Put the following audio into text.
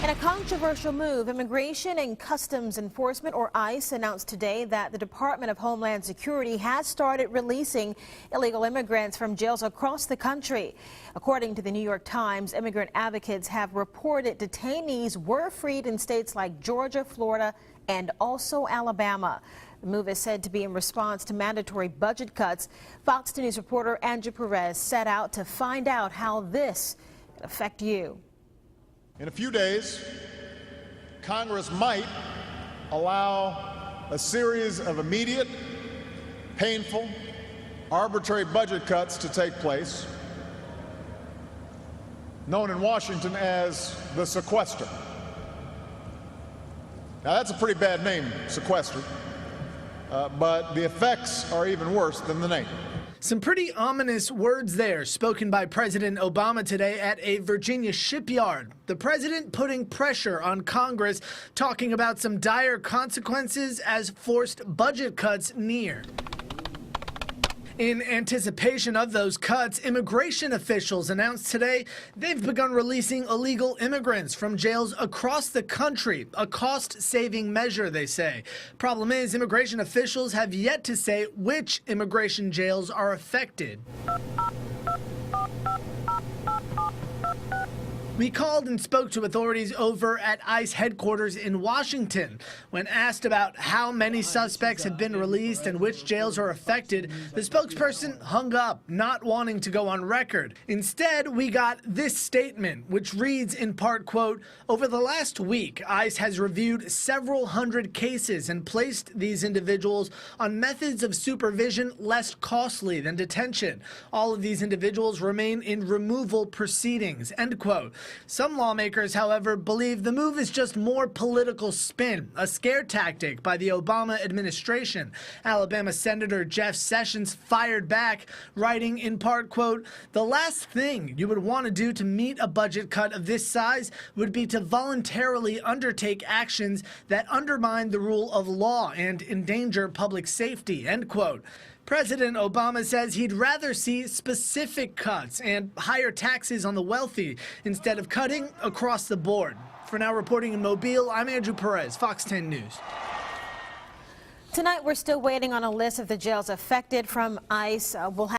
In a controversial move, Immigration and Customs Enforcement, or ICE, announced today that the Department of Homeland Security has started releasing illegal immigrants from jails across the country. According to the New York Times, immigrant advocates have reported detainees were freed in states like Georgia, Florida, and also Alabama. The move is said to be in response to mandatory budget cuts. Fox News reporter Andrew Perez set out to find out how this could affect you. In a few days, Congress might allow a series of immediate, painful, arbitrary budget cuts to take place, known in Washington as the sequester. Now, that's a pretty bad name, sequester, but the effects are even worse than the name. Some pretty ominous words there spoken by President Obama today at a Virginia shipyard. The president putting pressure on Congress, talking about some dire consequences as forced budget cuts near. In anticipation of those cuts, immigration officials announced today they've begun releasing illegal immigrants from jails across the country, a cost-saving measure, they say. Problem is, immigration officials have yet to say which immigration jails are affected. We called and spoke to authorities over at ICE headquarters in Washington. When asked about how many suspects have been released and which jails are affected, the spokesperson hung up, not wanting to go on record. Instead, we got this statement, which reads in part, quote, "Over the last week, ICE has reviewed several hundred cases and placed these individuals on methods of supervision less costly than detention. All of these individuals remain in removal proceedings," end quote. Some lawmakers, however, believe the move is just more political spin, a scare tactic by the Obama administration. Alabama Senator Jeff Sessions fired back, writing in part, quote, "The last thing you would want to do to meet a budget cut of this size would be to voluntarily undertake actions that undermine the rule of law and endanger public safety," end quote. President Obama says he'd rather see specific cuts and higher taxes on the wealthy instead of cutting across the board. For now, reporting in Mobile, I'm Andrew Perez, Fox 10 News. Tonight, we're still waiting on a list of the jails affected from ICE. We'll have